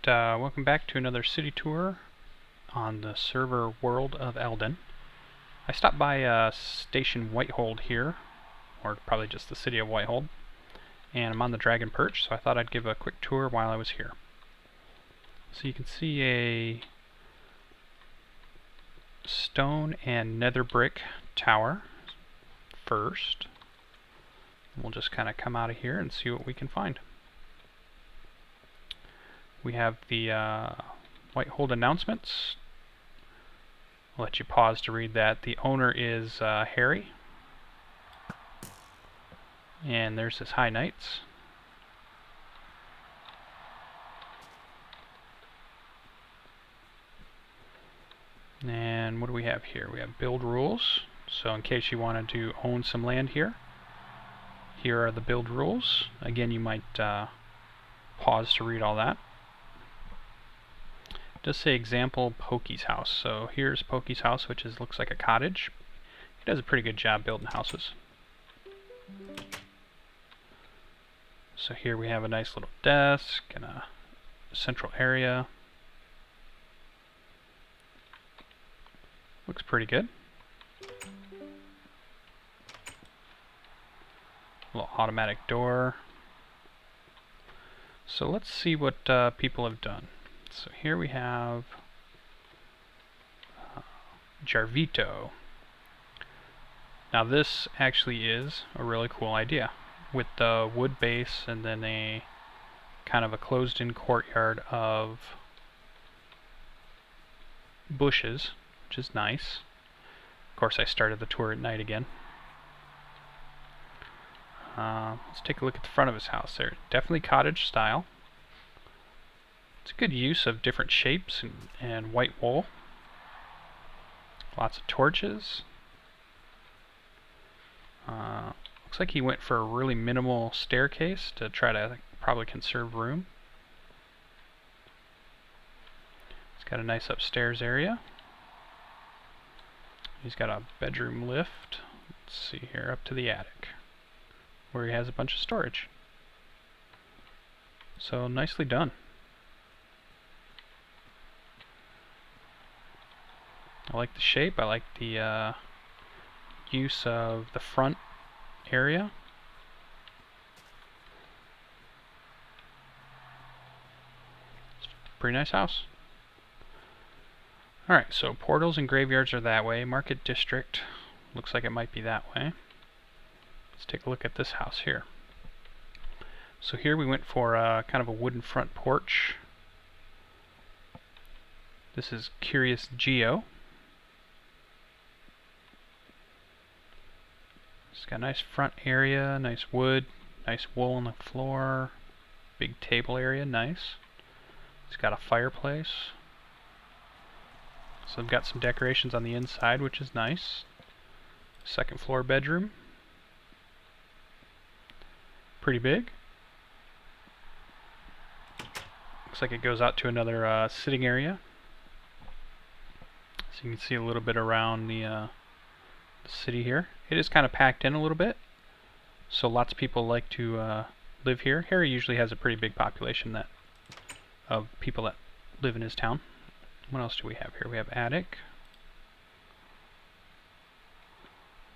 welcome back to another city tour on the server world of Eldin. I stopped by station Whitehold here, or probably just the city of Whitehold, and I'm on the Dragon Perch, so I thought I'd give a quick tour while I was here. So you can see a stone and nether brick tower first. We'll just kind of come out of here and see what we can find. We have the Whitehold announcements. I'll let you pause to read that. The owner is Harry. And there's his High Knights. And what do we have here? We have build rules. So in case you wanted to own some land here, here are the build rules. Again, you might pause to read all that. It does say example Pokey's house. So here's Pokey's house, which looks like a cottage. He does a pretty good job building houses. So here we have a nice little desk and a central area. Looks pretty good. A little automatic door. So let's see what people have done. So here we have Jarvito. Now this actually is a really cool idea, with the wood base and then a kind of a closed-in courtyard of bushes, which is nice. Of course, I started the tour at night again. Let's take a look at the front of his house there. Definitely cottage style. It's a good use of different shapes and white wool. Lots of torches. Looks like he went for a really minimal staircase to try to probably conserve room. He's got a nice upstairs area. He's got a bedroom lift. Let's see here, up to the attic, where he has a bunch of storage. So nicely done. I like the shape. I like the use of the front area. It's a pretty nice house. Alright, so portals and graveyards are that way. Market district looks like it might be that way. Let's take a look at this house here. So here we went for kind of a wooden front porch. This is Curious Geo. It's got a nice front area, nice wood, nice wool on the floor, big table area, nice. It's got a fireplace. So I've got some decorations on the inside, which is nice. Second floor bedroom. Pretty big. Looks like it goes out to another sitting area. So you can see a little bit around the city here. It is kind of packed in a little bit, so lots of people like to live here. Harry usually has a pretty big population of people that live in his town. What else do we have here? We have attic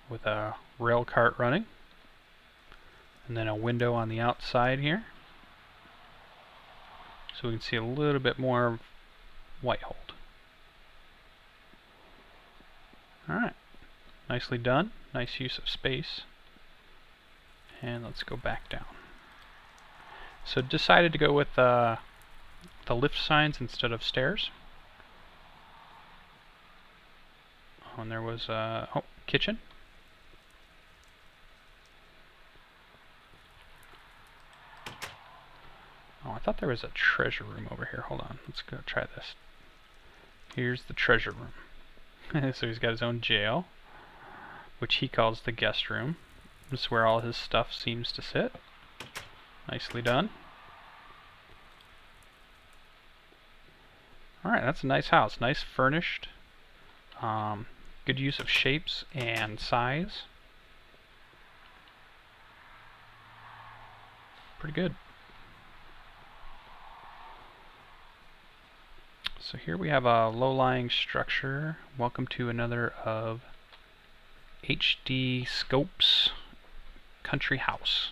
with a rail cart running, and then a window on the outside here, so we can see a little bit more of Whitehold. Alright, nicely done. Nice use of space. And let's go back down. So decided to go with the lift signs instead of stairs. Oh, and there was kitchen. Oh, I thought there was a treasure room over here. Hold on, let's go try this. Here's the treasure room. So he's got his own jail, which he calls the guest room. This is where all his stuff seems to sit. Nicely done. Alright, that's a nice house. Nice furnished. Good use of shapes and size. Pretty good. So here we have a low-lying structure. Welcome to another of HD Scope's country house.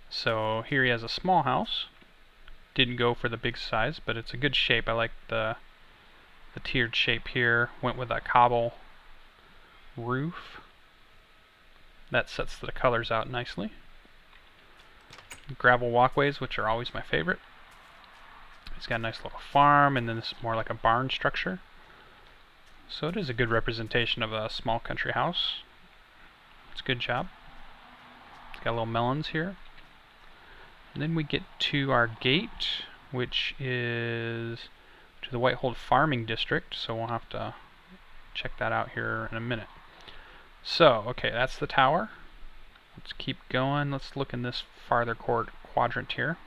So here he has a small house. Didn't go for the big size, but it's a good shape. I like the tiered shape here. Went with a cobble roof. That sets the colors out nicely. Gravel walkways, which are always my favorite. It's got a nice little farm, and then this is more like a barn structure. So it is a good representation of a small country house. It's a good job. It's got little melons here. And then we get to our gate, which is to the Whitehold farming district, so we'll have to check that out here in a minute. So, okay, that's the tower. Let's keep going. Let's look in this farther quadrant here.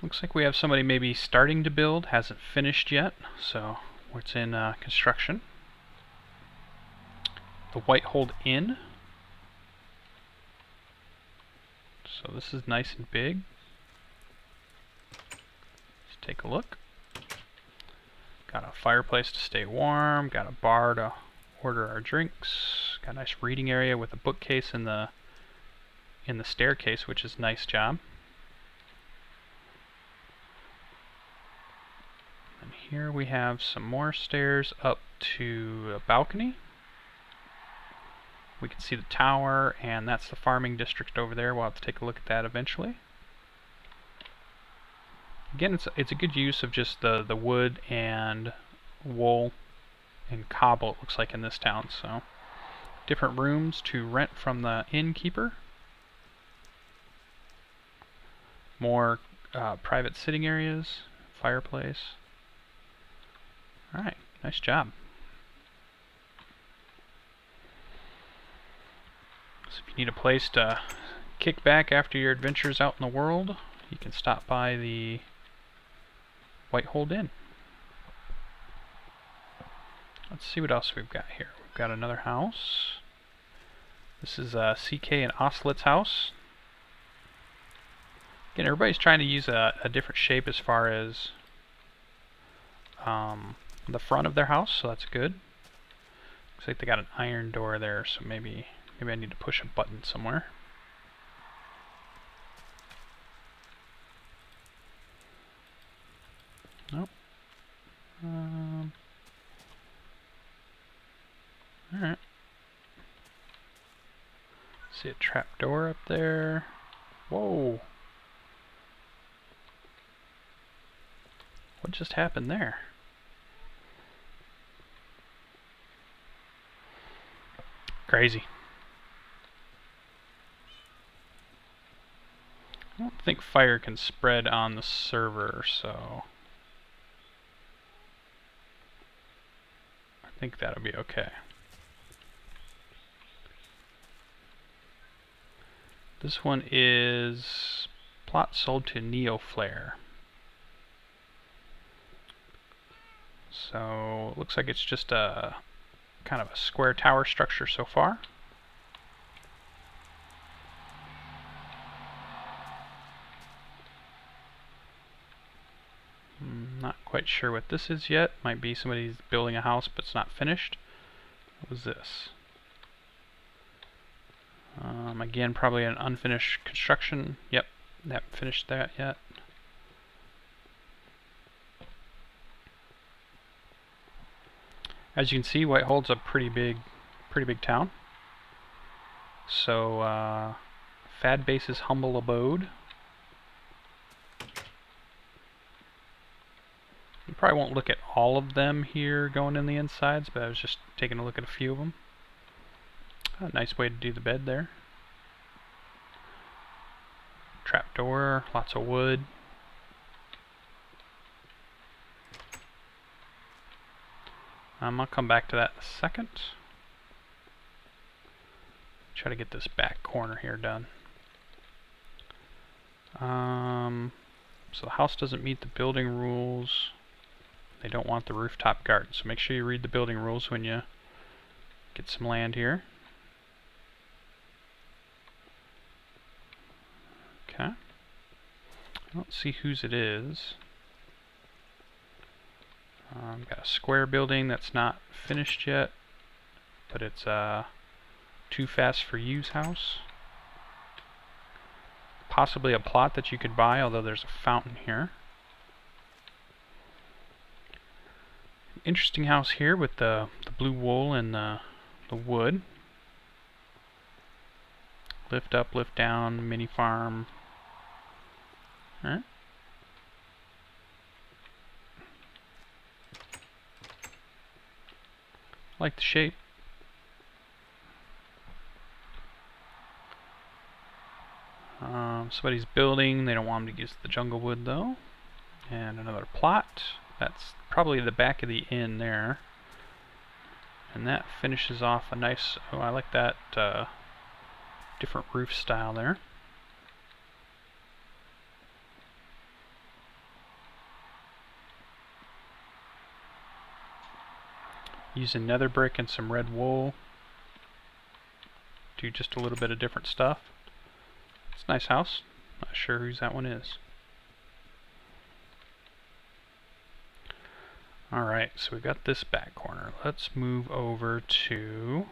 Looks like we have somebody maybe starting to build, hasn't finished yet, so it's in construction. The Whitehold Inn. So this is nice and big. Let's take a look. Got a fireplace to stay warm, got a bar to order our drinks, got a nice reading area with a bookcase in the staircase, which is a nice job. And here we have some more stairs up to a balcony. We can see the tower, and that's the farming district over there. We'll have to take a look at that eventually. Again, it's a good use of just the wood and wool and cobble, it looks like, in this town. So different rooms to rent from the innkeeper. More private sitting areas, fireplace. Alright, nice job. So if you need a place to kick back after your adventures out in the world, you can stop by the Whitehold Inn. Let's see what else we've got here. We've got another house. This is CK and Ocelot's house. Again, everybody's trying to use a different shape as far as the front of their house, so that's good. Looks like they got an iron door there, so maybe I need to push a button somewhere. Nope. Alright. See a trap door up there. Whoa. What just happened there? Crazy. I don't think fire can spread on the server, so I think that'll be okay. This one is plot sold to NeoFlare. So it looks like it's just a kind of a square tower structure so far. Not quite sure what this is yet. Might be somebody's building a house but it's not finished. What was this? Again, probably an unfinished construction. Yep, haven't finished that yet. As you can see, Whitehold's a pretty big town. So, Fadbase's humble abode. You probably won't look at all of them here going in the insides, but I was just taking a look at a few of them. A nice way to do the bed there. Trapdoor, lots of wood. I'll come back to that in a second. Try to get this back corner here done. So the house doesn't meet the building rules. They don't want the rooftop garden, so make sure you read the building rules when you get some land here. Okay. I don't see whose it is. Got a square building that's not finished yet, but it's Too Fast for You's house. Possibly a plot that you could buy, although there's a fountain here. Interesting house here with the blue wool and the wood. Lift up, lift down, mini farm. Alright. Like the shape. Somebody's building. They don't want them to use the jungle wood though. And another plot. That's probably the back of the inn there. And that finishes off a nice... Oh, I like that different roof style there. Using nether brick and some red wool. Do just a little bit of different stuff. It's a nice house. Not sure whose that one is. Alright, so we got this back corner. Let's move over to...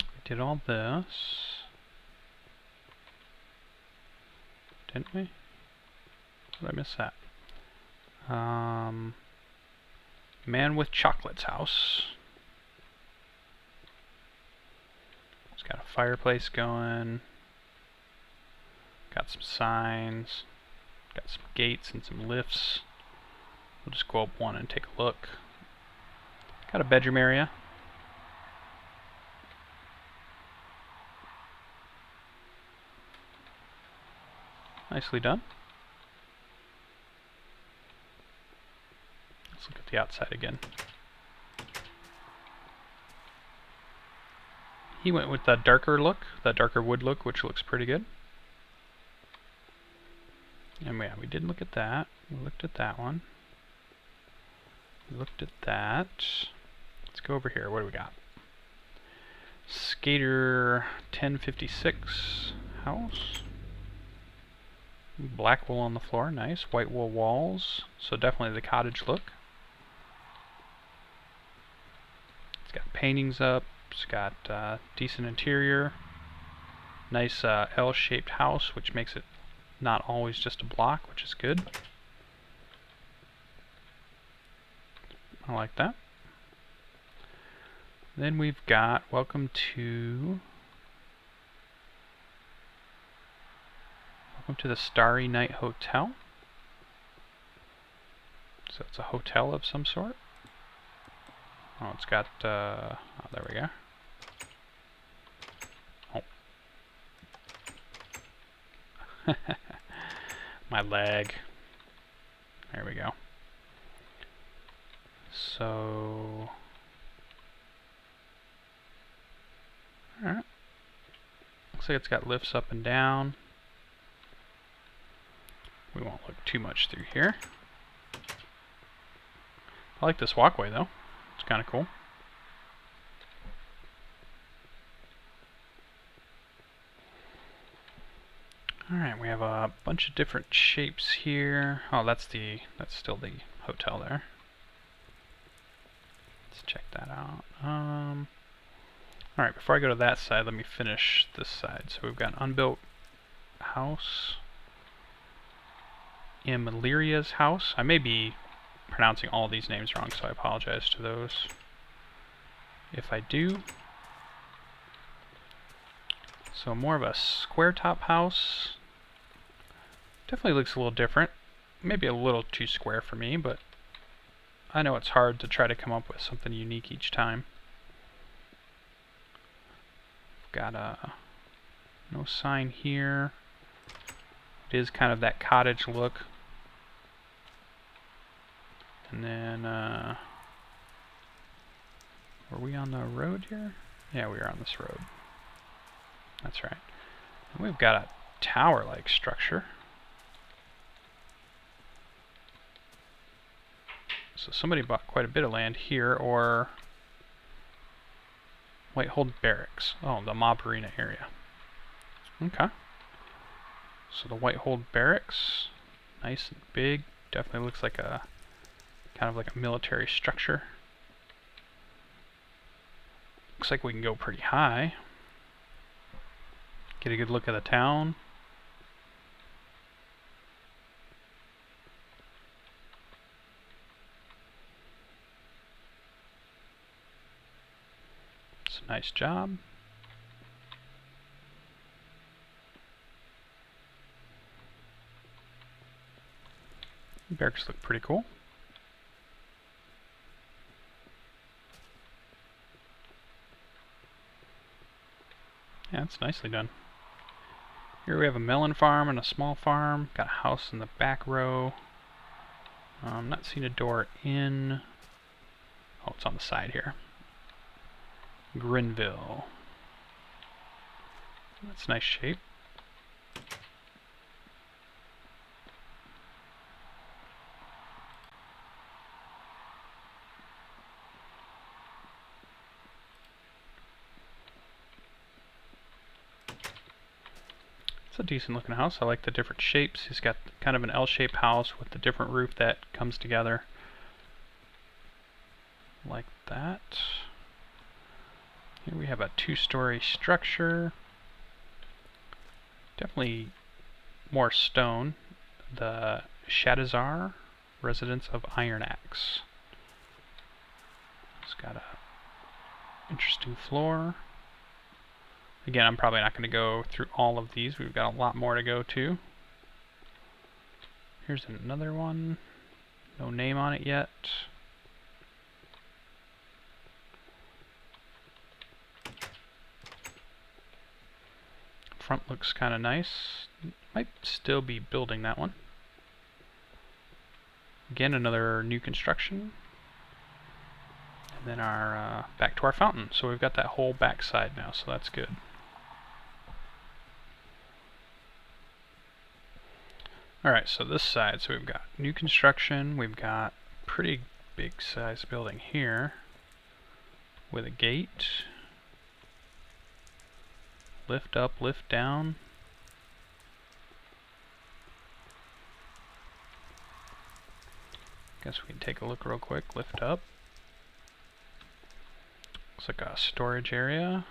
We did all this. Didn't we? Did I miss that? Man with Chocolate's house. It's got a fireplace going. Got some signs. Got some gates and some lifts. We'll just go up one and take a look. Got a bedroom area. Nicely done. Let's look at the outside again. He went with the darker look, the darker wood look, which looks pretty good. And yeah, we did look at that. We looked at that one. We looked at that. Let's go over here. What do we got? Skater 1056 house. Black wool on the floor, nice. White wool walls, so definitely the cottage look. It's got paintings up. It's got decent interior. Nice L-shaped house, which makes it not always just a block, which is good. I like that. Then we've got welcome to the Starry Night Hotel. So it's a hotel of some sort. Oh, it's got oh, there we go. Oh. My lag. There we go. So, alright. Looks like it's got lifts up and down. We won't look too much through here. I like this walkway though. It's kind of cool. Alright, we have a bunch of different shapes here. Oh, that's still the hotel there. Let's check that out. Alright, before I go to that side, let me finish this side. So we've got an unbuilt house. Imiliria's house. I may be pronouncing all these names wrong, so I apologize to those if I do. So more of a square top house. Definitely looks a little different. Maybe a little too square for me, but I know it's hard to try to come up with something unique each time. Got a no sign here. It is kind of that cottage look. And then were we on the road here? Yeah, we are on this road. That's right. And we've got a tower-like structure. So somebody bought quite a bit of land here, or Whitehold Barracks. Oh, the mob arena area. Okay. So the Whitehold barracks, nice and big, definitely looks like a kind of like a military structure. Looks like we can go pretty high. Get a good look at the town. It's a nice job. The barracks look pretty cool. Yeah, it's nicely done. Here we have a melon farm and a small farm. Got a house in the back row. I'm not seeing a door in. Oh, it's on the side here. Grinville. That's nice shape. It's a decent looking house. I like the different shapes. He's got kind of an L-shaped house with the different roof that comes together. Like that. Here we have a 2-story structure. Definitely more stone. The Shadazar, residence of Iron Axe. It's got a interesting floor. Again, I'm probably not going to go through all of these. We've got a lot more to go to. Here's another one. No name on it yet. Front looks kind of nice. Might still be building that one. Again, another new construction. And then our back to our fountain. So we've got that whole back side now, so that's good. Alright, so this side, so we've got new construction, we've got pretty big size building here with a gate. Lift up, lift down. Guess we can take a look real quick. Lift up. Looks like a storage area.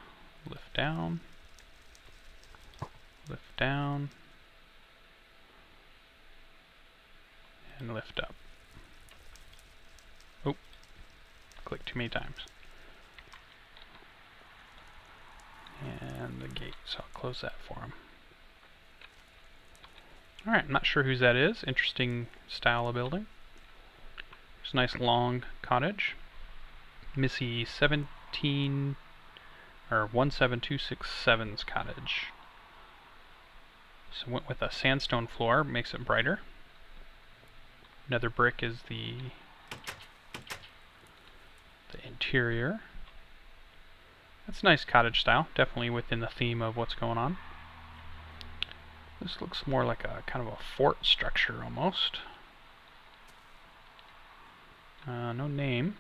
Lift down. Lift down. And lift up. Oh, click too many times. And the gate, so I'll close that for him. Alright, I'm not sure whose that is. Interesting style of building. There's a nice long cottage. Missy 17267's cottage. So went with a sandstone floor, makes it brighter. Nether brick is the interior. That's nice cottage style, definitely within the theme of what's going on. This looks more like a kind of a fort structure almost. No name.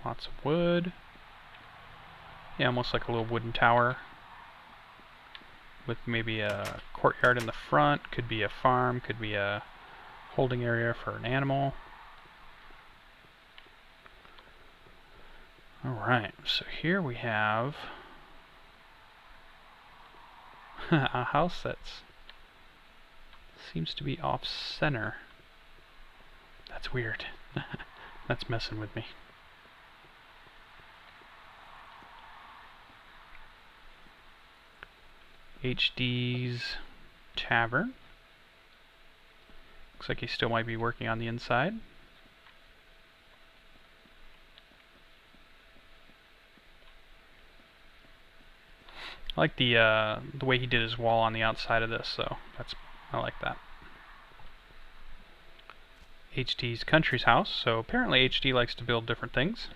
Lots of wood. Yeah, almost like a little wooden tower with maybe a courtyard in the front. Could be a farm, could be a holding area for an animal. Alright, so here we have a house that seems to be off center. That's weird. That's messing with me. HD's Tavern. Looks like he still might be working on the inside. I like the way he did his wall on the outside of this, so I like that. HD's Country's house. So apparently HD likes to build different things.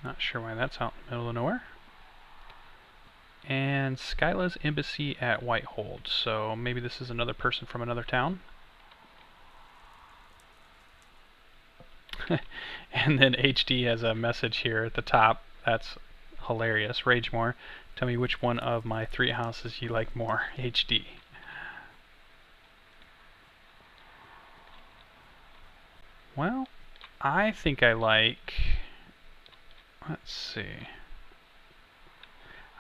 Not sure why that's out in the middle of nowhere. And Skyla's Embassy at Whitehold. So maybe this is another person from another town. And then HD has a message here at the top. That's hilarious. Rage more. Tell me which one of my 3 houses you like more. HD. Well, I think I like... Let's see.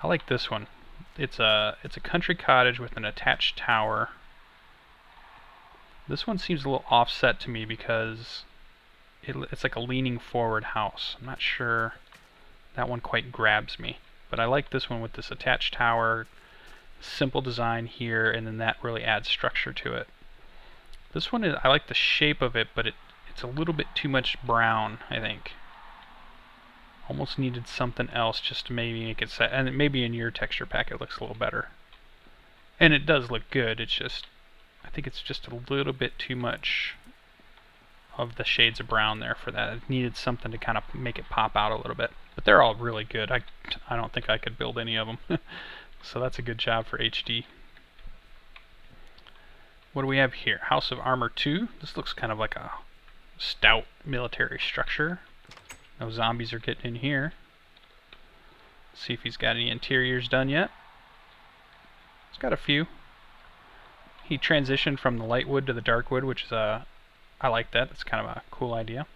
I like this one. It's a country cottage with an attached tower. This one seems a little offset to me because it's like a leaning forward house. I'm not sure that one quite grabs me. But I like this one with this attached tower, simple design here, and then that really adds structure to it. This one, I like the shape of it, but it's a little bit too much brown, I think. Almost needed something else just to maybe make it set. And maybe in your texture pack it looks a little better. And it does look good, it's just, I think it's just a little bit too much of the shades of brown there for that. It needed something to kind of make it pop out a little bit. But they're all really good. I don't think I could build any of them. So that's a good job for HD. What do we have here? House of Armor 2. This looks kind of like a stout military structure. No zombies are getting in here. Let's see if he's got any interiors done yet. He's got a few. He transitioned from the light wood to the dark wood, which is I like that. That's kind of a cool idea.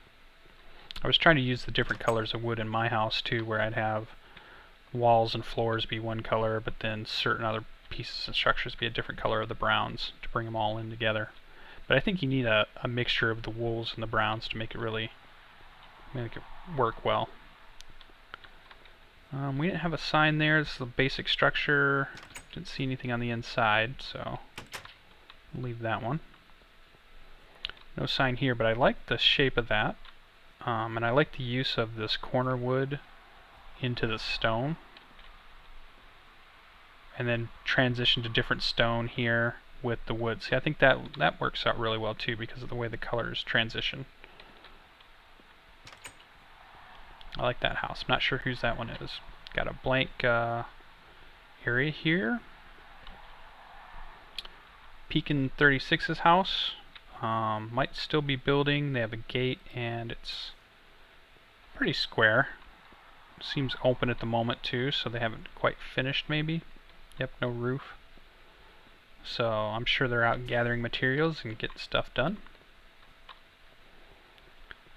I was trying to use the different colors of wood in my house too, where I'd have walls and floors be one color, but then certain other pieces and structures be a different color of the browns to bring them all in together. But I think you need a mixture of the wools and the browns to make it really work well. We didn't have a sign there. This is the basic structure. Didn't see anything on the inside, so we'll leave that one. No sign here, but I like the shape of that. And I like the use of this corner wood into the stone. And then transition to different stone here with the wood. See, I think that works out really well too because of the way the colors transition. I like that house. I'm not sure whose that one is. Got a blank area here. Pekin 36's house. Might still be building. They have a gate and it's pretty square. Seems open at the moment too, so they haven't quite finished maybe. Yep, no roof. So I'm sure they're out gathering materials and getting stuff done.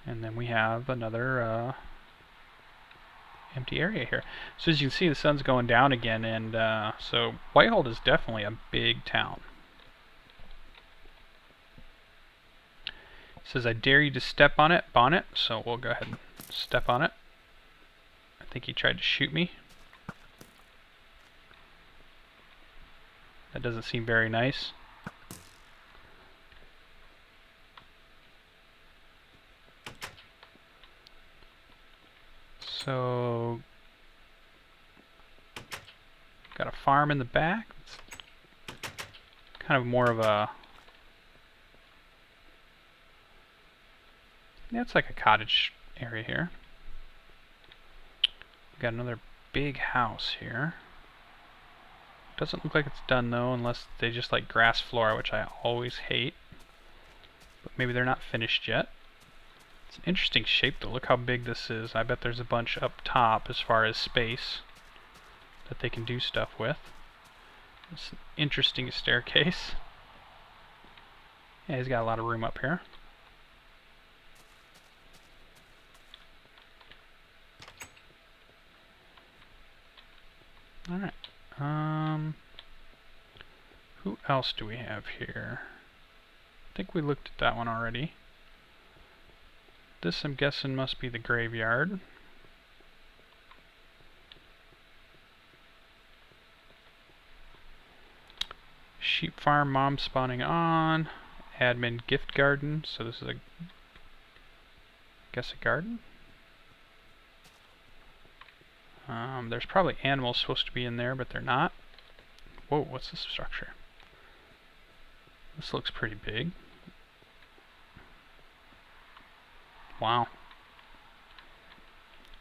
And then we have another empty area here. So as you can see, the sun's going down again, and so Whitehold is definitely a big town. It says, I dare you to step on it, bonnet, so we'll go ahead and step on it. I think he tried to shoot me. That doesn't seem very nice. So, got a farm in the back. It's kind of more of a, yeah, it's like a cottage area here. We've got another big house here. Doesn't look like it's done though, unless they just like grass floor, which I always hate. But maybe they're not finished yet. It's an interesting shape though. Look how big this is. I bet there's a bunch up top as far as space that they can do stuff with. It's an interesting staircase. Yeah, he's got a lot of room up here. Alright. Who else do we have here? I think we looked at that one already. This, I'm guessing, must be the graveyard. Sheep farm, mom spawning on. Admin gift garden. So this is a, guess, a garden. There's probably animals supposed to be in there, but they're not. Whoa, what's this structure? This looks pretty big. Wow.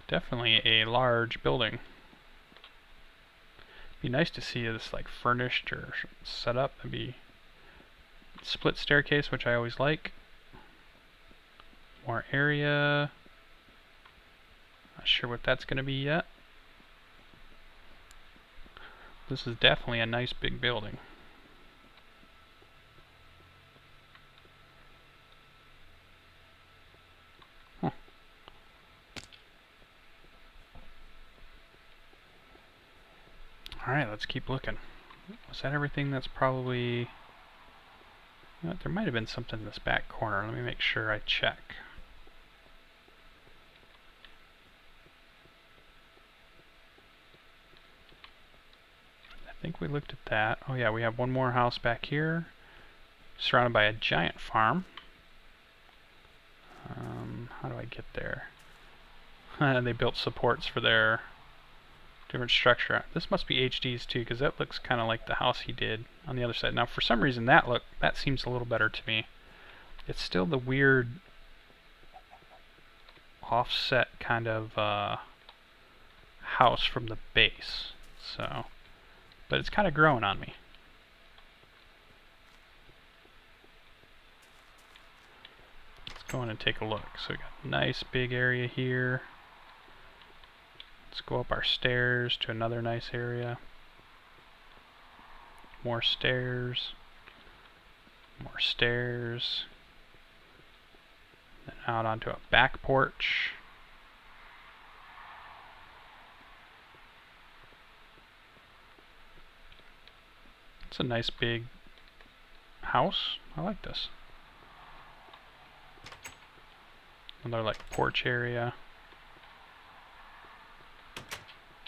Definitely a large building. Be nice to see this like furnished or set up. Maybe split staircase, which I always like. more area. Not sure what that's going to be yet. This is definitely a nice big building. Huh. Alright, let's keep looking. Was that everything? That's probably... You know what, there might have been something in this back corner. Let me make sure I check. I think we looked at that. Oh yeah, we have one more house back here, surrounded by a giant farm. How do I get there? They built supports for their different structure. This must be HD's too, because that looks kind of like the house he did on the other side. Now for some reason that seems a little better to me. It's still the weird offset kind of house from the base. So, but it's kind of growing on me. Let's go in and take a look. So we got a nice big area here. Let's go up our stairs to another nice area. More stairs. More stairs. Then out onto a back porch. It's a nice big house. I like this. Another like porch area.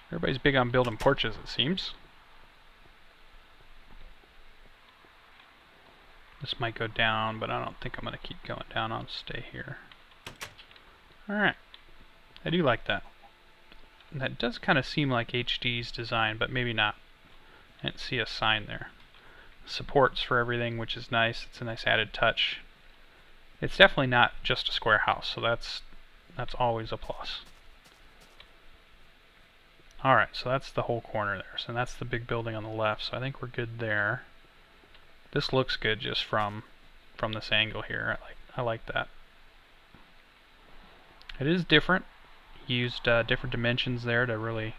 Everybody's big on building porches, it seems. This might go down, but I don't think I'm going to keep going down. I'll stay here. Alright. I do like that. And that does kind of seem like HD's design, but maybe not. I didn't see a sign there. Supports for everything, which is nice. It's a nice added touch. It's definitely not just a square house, so that's always a plus. Alright, so that's the whole corner there. So that's the big building on the left, so I think we're good there. This looks good just from this angle here. I like that. It is different. Used different dimensions there to really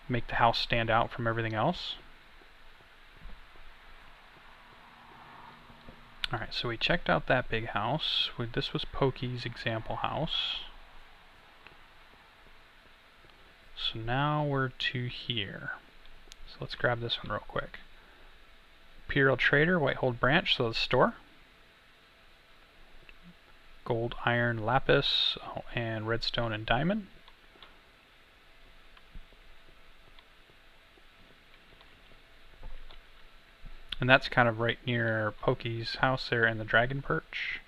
make the house stand out from everything else. Alright, so we checked out that big house. This was Pokey's example house. So now we're to here. So let's grab this one real quick. Imperial Trader, Whitehold branch, so the store. Gold, iron, lapis, and redstone and diamond. And that's kind of right near Pokey's house there in the dragon perch.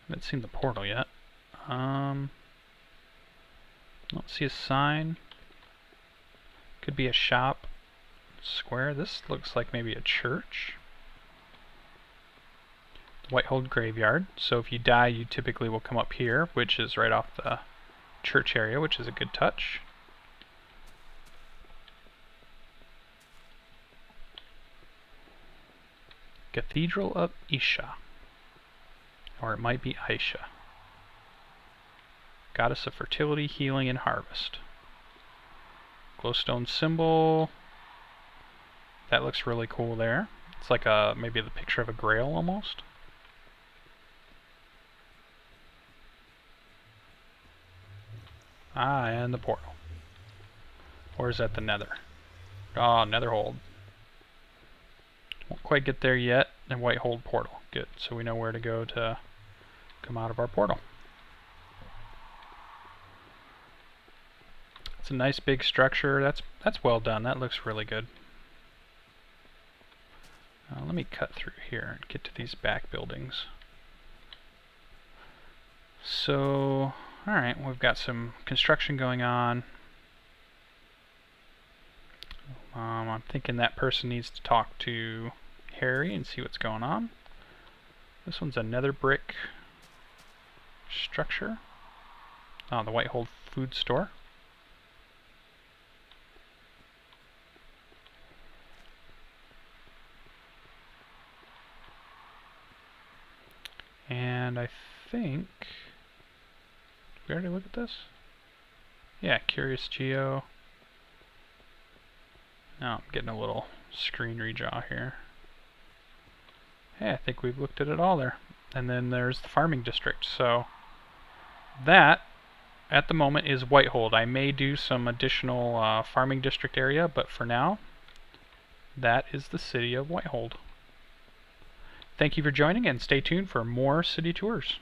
Haven't seen the portal yet. Don't see a sign. Could be a shop. Square. This looks like maybe a church. Whitehold graveyard. So if you die, you typically will come up here, which is right off the church area, which is a good touch. Cathedral of Isha. Or it might be Aisha. Goddess of fertility, healing, and harvest. Glowstone symbol. That looks really cool there. It's like maybe the picture of a grail almost. Ah, and the portal. Or is that the nether? Ah, netherhold. Won't quite get there yet. And Whitehold portal. Good. So we know where to go to come out of our portal. It's a nice big structure. That's well done. That looks really good. Let me cut through here and get to these back buildings. So, alright, we've got some construction going on. I'm thinking that person needs to talk to Harry and see what's going on. This one's a nether brick structure. Oh, the Whitehold food store. And And I think... Did we already look at this? Yeah, Curious Geo. Now I'm getting a little screen redraw here. Hey, I think we've looked at it all there. And then there's the farming district. So that, at the moment, is Whitehold. I may do some additional farming district area, but for now, that is the city of Whitehold. Thank you for joining, and stay tuned for more city tours.